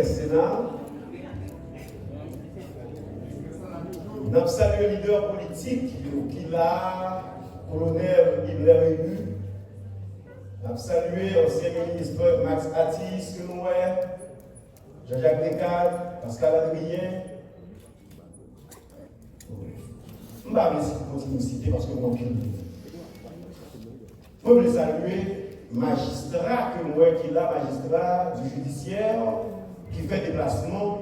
Sénat, nous avons salué le leader politique qui l'a, colonel Ibler élu. Nous avons salué l'ancien ministre Max Atis, que nous Jean-Jacques Descales, Pascal Adrien. Je ne vais pas continuer de citer parce que nous avons je veux saluer magistrat que moi qui là, magistrat du judiciaire, qui fait déplacement,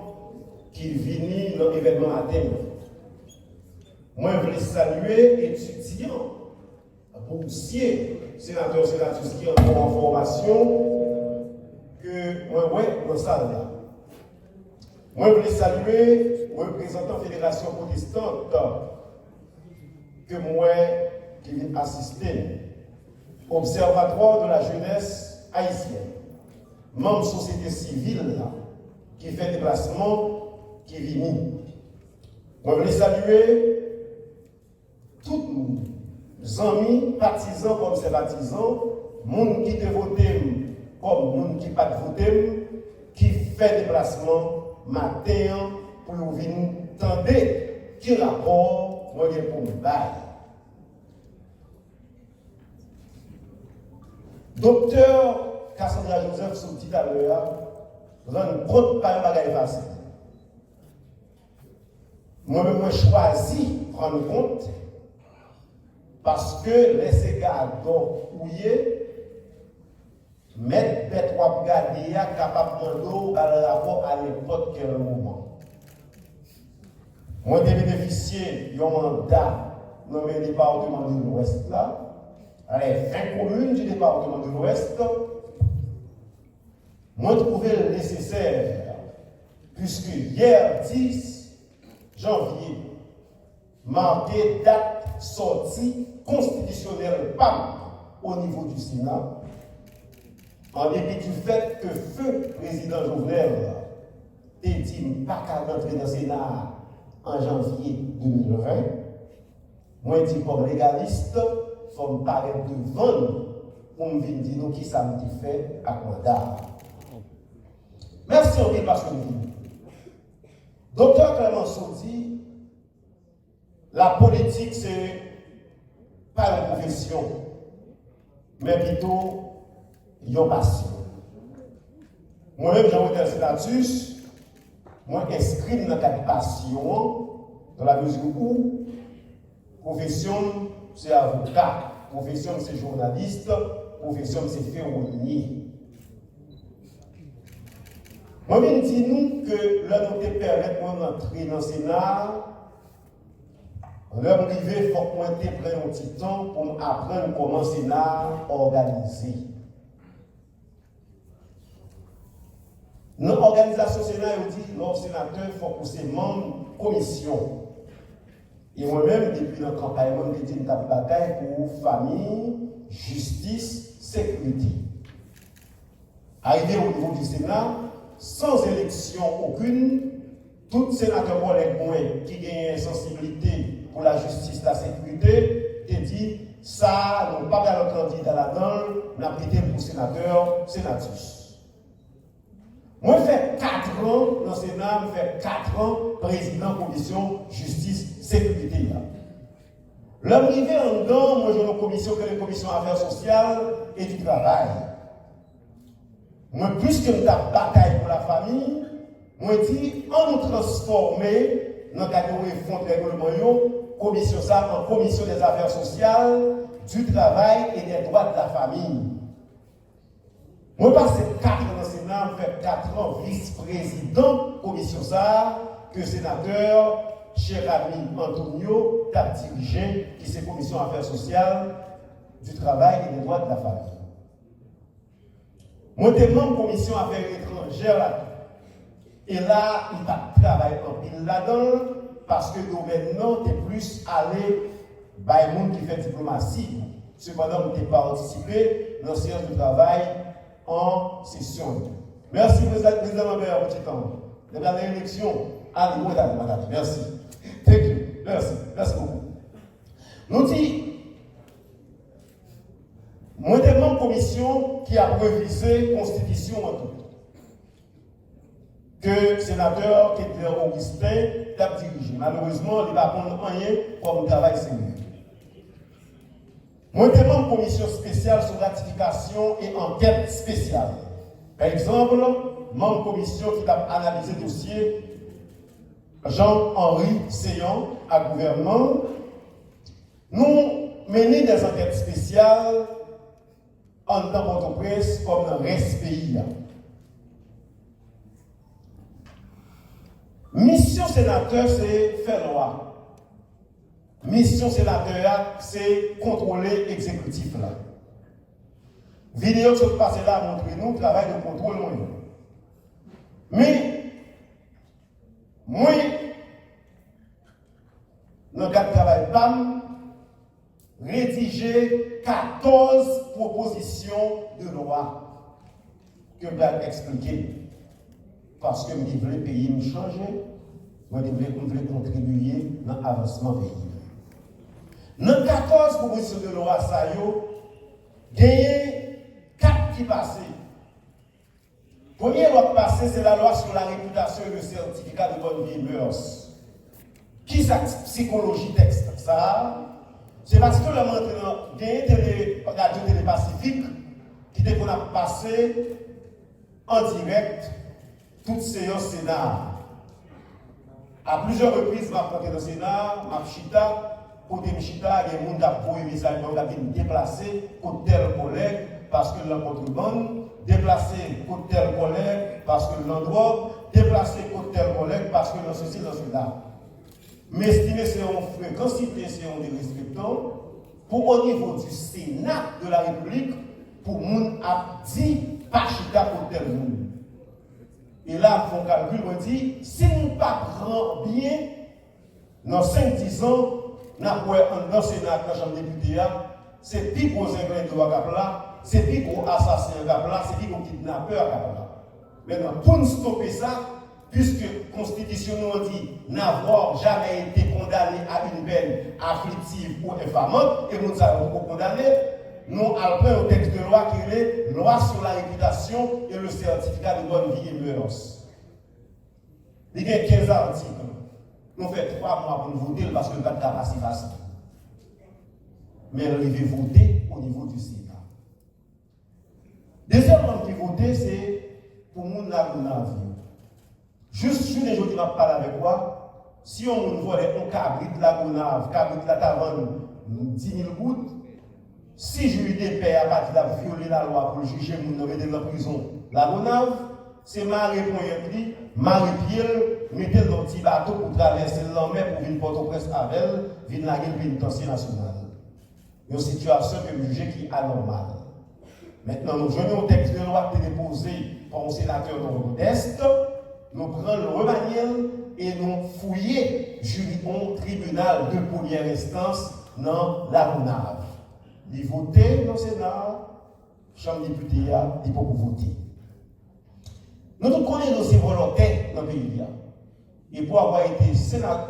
qui vient dans l'événement à thème. Moi, je veux saluer étudiants, boursiers, sénateurs, sénatrices qui ont en formation, que moi, dans ça là. Moi, je veux saluer représentant Fédération protestante, que moi, qui viens assister. Observatoire de la jeunesse haïtienne, membre société civile là, qui fait déplacement, qui vient. Moi, je voulais saluer tous nos amis, partisans comme sympathisants, gens qui te votent comme gens qui ne pas voté, qui fait déplacement matin pour venir tendre qui rapport moi pour me bailler. Docteur Cassandra Joseph, ce petit à l'heure, nous avons compte par un bagage facile. Moi-même, j'ai choisi de prendre compte parce que les gars ouillés, mettre bête ou regarder, capable de dans le rapport à n'importe quel moment. Moi, j'ai bénéficié d'un mandat dans le département de l'Ouest là. Les 20 communes du département de l'Ouest m'ont trouvé le nécessaire, puisque hier 10 janvier, marqué date sortie constitutionnelle PAM au niveau du Sénat, en dépit du fait que feu président Jovenel a dit pas qu'à rentrer dans le Sénat en janvier 2020, moi dit comme légaliste, il faut me paraître devant pour me dire nous qui ça me fait à mandat. Merci en quelque parce que nous. Docteur Clémenceau dit la politique, c'est pas une profession, mais plutôt une passion. Moi-même, j'ai voté un status, moi, inscrit dans cette passion, dans la mesure où profession, c'est avocat, profession, c'est journaliste, profession, c'est ferronnier. Moi, je dis nous que là, nous te permettons d'entrer dans le Sénat. L'heure arrivée, il faut qu'on te prenne un petit temps pour apprendre comment le Sénat organisé. Notre organisation Sénat, elle dit, nos sénateurs, il faut que ces membres commission. Et moi-même, depuis notre campagne, je dis une bataille pour famille, justice, sécurité. Arrivé au niveau du Sénat, sans élection aucune, tout sénateur qui gagne une sensibilité pour la justice, la sécurité, te dit, ça, nous pas dans le candidat là-dedans, nous avons été pour sénateur, sénatrice. Moi, je fais 4 ans dans le Sénat, je fais 4 ans président commission justice, sécurité. L'homme arrivé en dedans, moi, j'ai une commission que les commissions affaires sociales et du travail. Moi, plus que nous avons bataille pour la famille, moi, je dis, on nous transformer dans la catégorie fonds de règlement, commission ça en commission des affaires sociales, du travail et des droits de la famille. Moi, je passe 4 ans dans le Sénat, je fais 4 ans vice-président commission ça, que sénateur, cher ami Antonio, t'a dirigé, qui c'est commission affaires sociales, du travail et des droits de la famille. Moi, je suis membre commission affaires étrangères là. Et là, il va travailler en pile là-dedans, parce que le gouvernement est plus allé par les gens qui fait diplomatie. Cependant, je n'ai pas participé dans la séance de travail en session. Merci, président Lambert, pour votre temps. De la élection, à nous, madame. Merci. Thank you. Merci. Merci beaucoup. Nous disons, moi, je commission qui a révisé la Constitution en tout. que le sénateur Ketler Augustin a dirigé. Malheureusement, il n'a pas rien comme travail sérieux. Moi, je demande une commission spéciale sur ratification et enquête spéciale. Par exemple, membre commission qui a analysé le dossier Jean-Henri Seyon à gouvernement. Nous menons des enquêtes spéciales en tant qu'entreprise comme dans le reste du pays. Mission sénateur, c'est faire loi. Mission sénateur, c'est contrôler l'exécutif là. Vidéo qui se passe là montre nous le travail de contrôle. Mais, moi, dans le cadre de travail PAM, rédiger 14 propositions de loi que je vais expliquer. Parce que je veux le pays me changer, je veux contribuer dans l'avancement du pays. Dans 14 propositions de loi, il y a 4 qui passent. La première loi qui passe, c'est la loi sur la réputation et le certificat de bonne vie et mœurs. Qui est cette psychologie texte? Ça, c'est parce que le maintenant, il y a une radio Télé-Pacifique qui était qu'on a passé en direct toutes séances Sénat. À plusieurs reprises, je vais monter dans le Sénat, je suis chita, côté chita, il y a des gens qui ont envoyé des messages, qui ont déplacé contre tel collègue parce que l'encontre bonne, déplacé contre tel collègue parce que l'endroit, déplacé contre tel collègue parce que l'on ceci, l'on cela. Mais estimer c'est un fréquence, c'est un des respectants, pour au niveau du Sénat de la République, pour moun a dit pas chita contre tel monde. Et là, mon calcul me dit, si nous ne prenons pas bien, dans 5-10 ans, nous avons un Sénat, dans la Chambre des députés, c'est plus gros ingrédients de Wakapla, c'est plus gros assassin de Wakapla, c'est plus gros kidnappeur de Wakapla. Maintenant, pour nous stopper ça, puisque la Constitution nous dit n'avoir jamais été condamné à une peine afflictive ou infamante, et nous avons condamné, nous avons un texte de loi qui est loi sur la réputation et le certificat de bonne vie et mœurs. Il y a 15 articles. Nous faisons 3 mois pour nous voter parce que nous avons pas si facile. Mais on devait voter au niveau du Sénat. Deuxièmement, qui voter, c'est pour nous la vie. Juste sur les jours qui m'a parlé avec moi, si on volait un cabrit la gonave, cabrit la taverne, 10 000 gouttes, si juge de paix à partir de violer la loi pour juger mon mettre dans la prison, la gonave, c'est Marie Poyetli, Marie Pierre, mettez dans le petit bateau pour traverser la mer pour venir Port-au-Prince avec elle, venir la guerre pénitentiaire nationale. Une situation que le juge qui est anormale. Maintenant, nous venons au texte de loi qui est déposé par un sénateur non modeste, nous prenons le remaniel et nous fouillons au tribunal de première instance dans la gonave. Il voter dans le Sénat, Chambre des députés, il faut voter. Nous tous connaissons aussi volontaires dans le pays. Et pour avoir été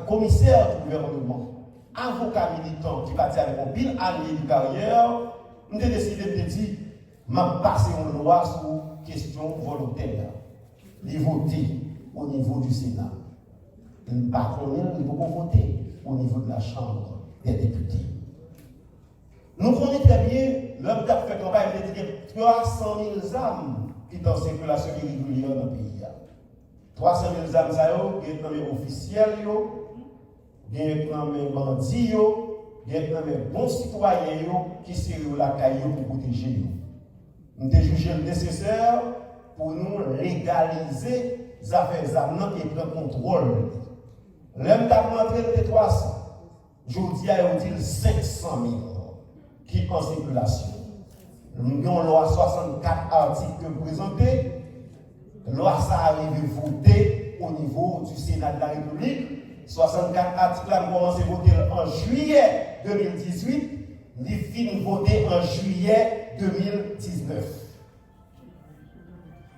commissaire du gouvernement, avocat militant qui partit avec un pile année de carrière, nous avons décidé de dire, m'a passé une loi sur question volontaire. Les voter au niveau du Sénat. Par contre, il faut voter au niveau de la Chambre des députés. Nous connaissons très bien, l'homme qui a fait campagne, il y a 300 000 âmes qui sont en circulation irrégulière dans le pays. 300 000 âmes, il y a des officiels, il y a des bandits, il y a des bons citoyens qui sont la caillou pour protéger nous. Nous avons jugé nécessaire pour nous légaliser les affaires d'armes et prendre contrôle. L'homme qui a montré les 300, aujourd'hui, il y a 500 000 qui sont en circulation. Nous avons loi 64 articles présentés. Loi ça arrive voter au niveau du Sénat de la République. 64 articles ont commencé à voter en juillet 2018. Les fins voter en juillet 2019.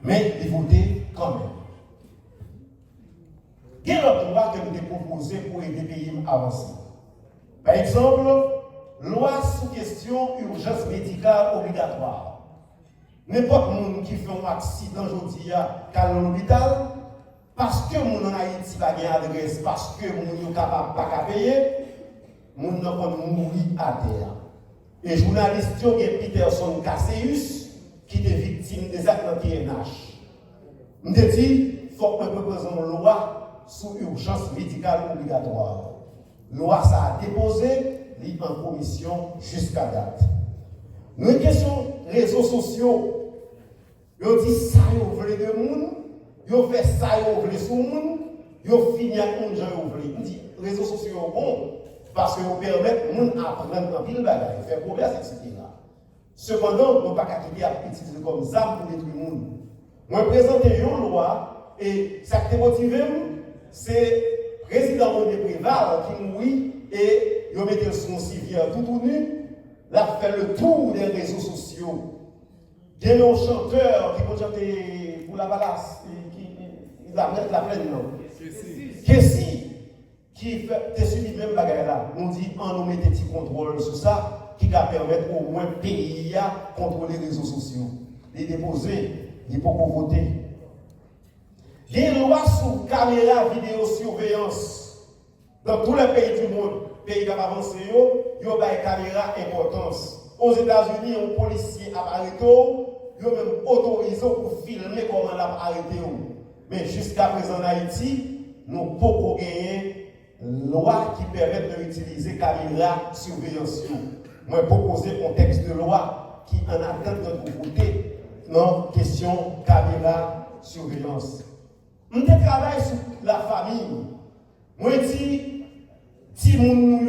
Mais ils votaient quand même. Quel autre loi que nous avons proposé pour aider les pays à avancer? Par exemple, loi sous question urgence médicale obligatoire. N'importe qui fait un accident aujourd'hui à l'hôpital, justice pas gain adresse parce que moun yo capable pas payer, moun nan kon mourir à terre. Et journaliste yo gen Peterson Cassius qui est victime des actes de PNH. M'te dit faut qu'on propose une loi sous urgence médicale obligatoire. Loi ça a déposé en commission jusqu'à date. Nous une question réseaux sociaux. Yo dit ça yo vle de moun, yo fait ça yo vle sou moun, yo fini avec moun jan yo vle. On dit réseaux sociaux bon parce que vous permettent moun apprendre en pile bagaille, faire progrès etc. Cependant, nous ne pouvons pas quitter à utiliser comme ça pour détruire le monde. Moi, présenter une loi et ça qui motive, c'est le président de Préval qui mourit et il met son civil tout nu, il a fait le tour des réseaux sociaux. Il y a un chanteur qui peut chanter pour la balasse, qui la plaine, non? Kessi, qui fait suivi même bagarre là. On dit, on nous met des petits contrôles sur ça. Qui va permettre au moins le pays à contrôler les réseaux sociaux. Les déposer, les pour voter. Il y a une loi sur caméra vidéosurveillance. Dans tous les pays du monde, pays qui ont avancé, il y a une caméra importance. Aux États-Unis, un policier a arrêté, il y a même autorisé pour filmer comment il a arrêté. Mais jusqu'à présent en Haïti, nous n'avons pas gagné une loi qui permet d'utiliser caméra surveillance. Moi, proposer un texte de loi qui en attend de notre côté, non, question caméra surveillance. On travaille sur la famille. Moi, dis, si nous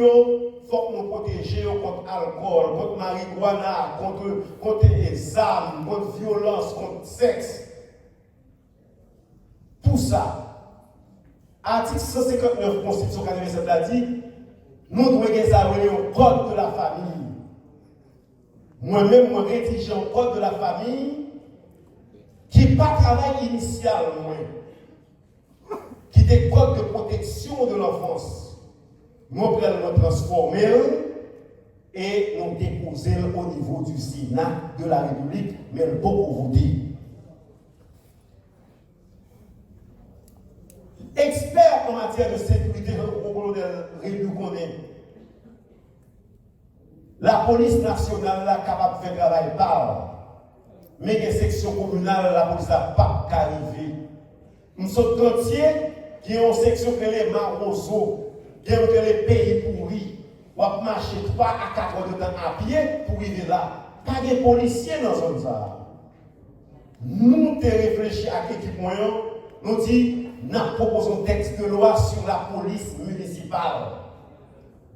faut nous protéger contre l'alcool, contre la marijuana, contre les armes, contre la violence, contre le sexe. Tout ça. Article 159 Constitution 87 a dit, nous devons examiner le code de la famille. Moi-même, je rédige un code de la famille qui n'est pas travail initial, qui est un code de protection de l'enfance. Nous prenons le transformer et nous déposer au niveau du Sénat de la République, mais le beaucoup voter. Expert en matière de sécurité, le colonel Rédu connaît. La police nationale est capable de faire travail par, mais les sections communales, la police n'a pas qu'arriver. Nous sommes entiers qui ont une section que les Marozo, qui ont les pays pourris, ou à marcher 3 à 4 heures de temps à pied pour arriver là. Pas de policiers dans zone ça. Nous avons réfléchi à l'équipement, nous disons, nous proposons un texte de loi sur la police municipale.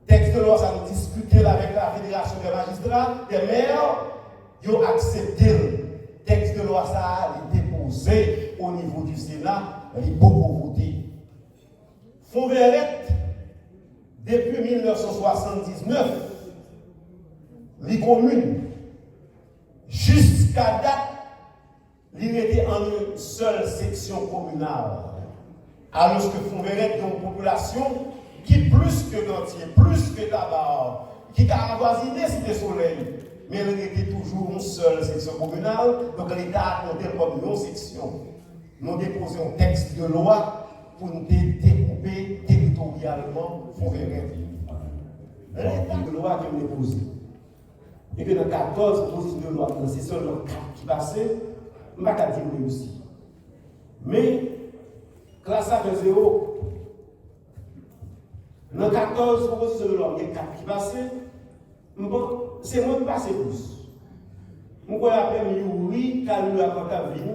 Texte de loi, ça nous discuter avec la Fédération des magistrats, des maires, ils ont accepté le texte de loi, ça a déposé au niveau du Sénat, ils ont beaucoup voté. Fonverette, depuis 1979, les communes, jusqu'à date, ils étaient en une seule section communale. Alors que Fonverette, il y a une population qui plus que Gantier, plus que Tabar, qui a avoisiné Cité Soleil, mais elle était toujours une seule section communale, donc l'État a compté comme une section. Nous déposons un texte de loi pour nous découper territorialement Fonverette. Un de loi que nous déposons. Et que dans 14 propositions de loi, c'est seulement 4 qui passaient, je ne vais pas dire réussi. Mais, classe A de 0, dans 14 propositions de loi, il y a 4 qui passaient. C'est moi qui passe plus. Je vais appeler Youri, car nous avons venir.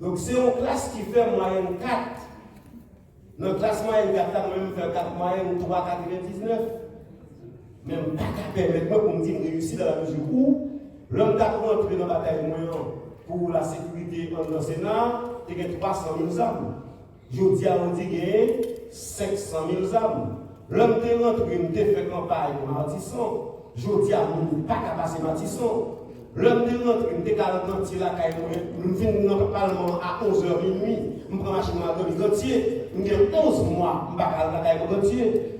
Donc c'est une classe qui fait moyenne 4. Dans la classe moyenne 4, nous même faire 4 moyenne 3,99. Même pas qu'à permettre pour me dire réussir dans la mesure où l'homme qui a rentré dans la bataille moyenne pour la sécurité dans le Sénat, il y a 300 000 âmes. Je dis à on dit 500 000 âmes. L'homme qui est rentré, il a fait campagne pour Matisson. Je dis à nous pas qu'à passer Matisson. L'homme qui est rentré, il a fait la caille. Nous venons dans le Parlement à 11h minuit. Je prends ma machine à Gantier. Nous avons 11 mois, je ne vais pas la caille pour Gantier.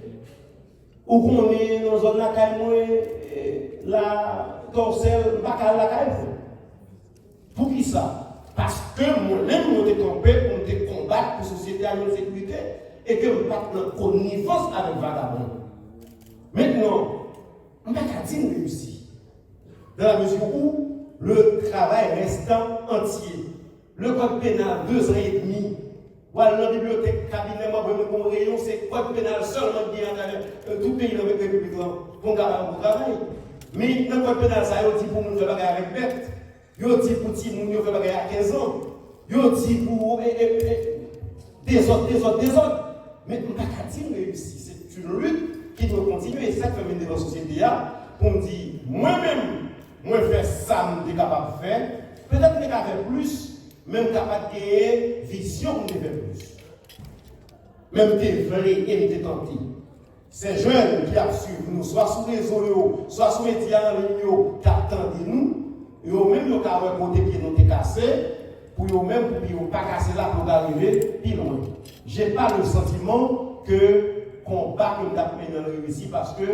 Ou qu'on est dans la zone de la caille, la torselle, je ne vais pas la caille. Pour qui ça? Parce que moi-même, je suis campé pour me combattre pour la société une sécurité et que nous pas de connivence avec vagabond. Maintenant, on n'a qu'à dire réussi. Dans la mesure où le travail restant entier. Le code pénal, 2 ans et demi. Ou à la bibliothèque, cabinet, mon rayon, c'est code pénal seulement bien dans tout pays dans la République pour travail. Mais dans le code pénal, ça dit pour nous faire bagarre avec bête. Yo dit pour ti moun yo faire bagarre à 15 ans. Yo dit pour des autres. Mais on n'a qu'à dire réussi. C'est une lutte qui doit continuer. Et c'est ça que fait dans la société pour me dire, moi-même, moi faire ça, je suis capable de faire. Peut-être que je vais faire plus. Même capable de gagner vision, on devait plus. Même des vrais et des tentés. Ces jeunes qui suivent nous, soit sur les réseaux, soit sur les médias en ligne, qui attendent nous, et eux-mêmes, ils ont un côté qui nous cassé, pour eux-mêmes, pour ne pas casser là pour arriver plus loin. Je n'ai pas le sentiment que le combat que nous avons mené ici, parce que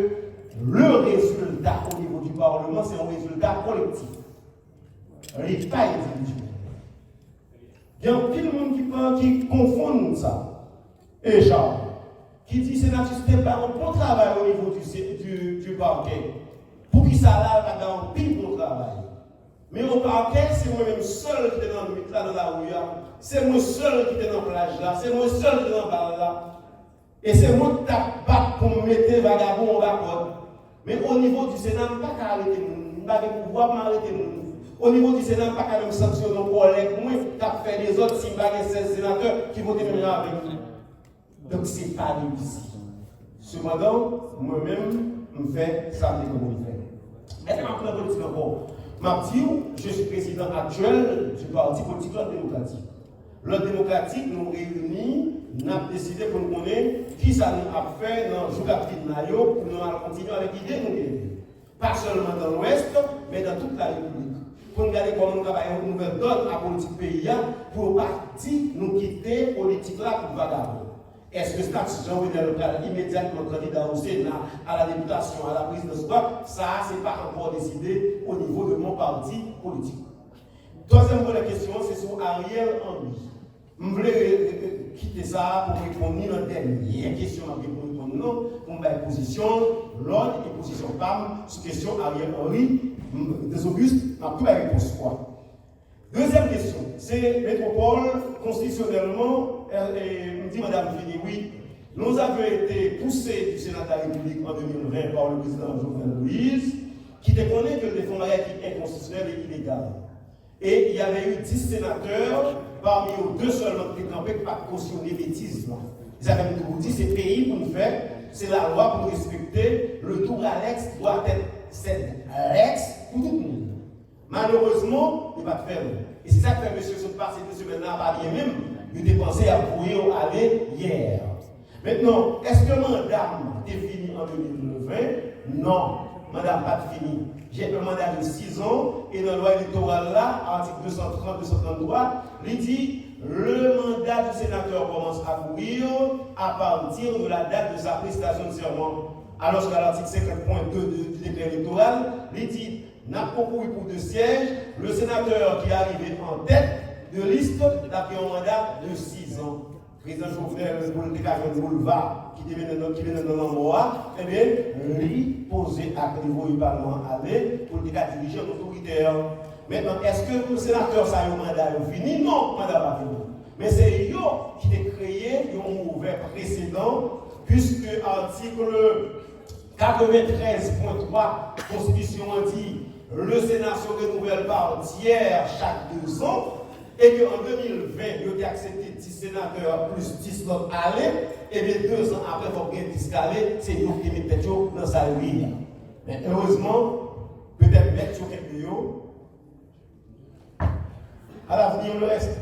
le résultat au niveau du Parlement, c'est un résultat collectif. L'État individuel. Il y a un monde qui confond ça. Et Charles, qui dit que c'est n'est pas un bon travail au niveau du parquet. Pour qu'il ça va dans un pire bon travail. Mais au parquet, c'est moi-même seul qui est dans le mythe là, dans la rue. C'est moi seul qui est dans la plage là. C'est moi seul qui est dans le bar là. Et c'est moi qui tape pas pour me mettre vagabond au bas. Mais au niveau du Sénat, je ne peux pas arrêter le monde. Je ne peux pas pouvoir m'arrêter le monde. Au niveau du Sénat, pas qu'à même sanctionner nos collègues, moi, qui a fait les autres, si je n'ai 16 sénateurs qui vont terminer avec nous. Donc, ce n'est pas réussi. Cependant, moi-même, je fais ça comme on fait. Est-ce que je vais politique encore? Je suis président actuel du parti politique démocratique. L'ordre démocratique nous réunit, nous avons décidé pour nous connaître qui ça nous a fait dans le jour de pour nous continuer avec l'idée de nous. Pas seulement dans l'Ouest, mais dans toute la République. Pour nous regarder comment nous travaillons une nouvelle donne à la politique pays pour parti nous quitter la politique là pour vagabond. Est-ce que Status Jean-René Local immédiatement candidat au Sénat, à la députation, à la présidence, ça, ce n'est pas encore décidé au niveau de mon parti politique. Troisième question, c'est sur Ariel Henry. Je voulais quitter ça pour répondre à la dernière question, pour répondre pour ma position, l'ordre et position PAM sur la question Ariel Henry. Des Augustes, ma première réponse quoi. Deuxième question, c'est métropole constitutionnellement, me dit Madame Fini, oui, nous avons été poussés du Sénat de la République en 2020 par le président Jovenel Moïse, qui déconnait que le fonds qui est inconstitutionnel et illégal. Et il y avait eu 10 sénateurs, parmi eux 2 seulement qui n'ont pas cautionné bêtises. Ils avaient dit c'est pays pour nous faire, c'est la loi pour nous respecter, le tour à l'ex doit être cette l'ex pour tout le monde. Malheureusement, il ne va pas faire. Et c'est ça que fait M. Sotpa cette semaine-là, pas bien même, il dépensé à courir aller hier. Maintenant, est-ce que madame est fini en 2020? Non, madame pas fini. J'ai un mandat de 6 ans et dans la loi électorale là, article 230-233, il dit le mandat du sénateur commence à courir à partir de la date de sa prestation de serment. Alors qu'à l'article 50.2 du décret électoral, il dit n'a pas couru pour 2 sièges, le sénateur qui est arrivé en tête de liste a pris un mandat de 6 ans. Le président Jovenel de Boulevard, qui vient dans l'endroit, eh bien, lui poser à niveau du Parlement aller pour diriger autoritaire. Maintenant, est-ce que le sénateur ça a un mandat fini? Non, le mandat pas fini. Mais c'est lui qui a créé un mauvais précédent, puisque article 93.3 Constitution dit le Sénat se renouvelle par tiers chaque 2 ans. Et qu'en 2020, il a accepté 10 sénateurs plus 10 autres aller, et bien 2 ans après, il faut bien 10 aller, c'est nous qui mettons dans sa vie. Mais heureusement, peut-être mettre sur quelques jours. À l'avenir, le reste.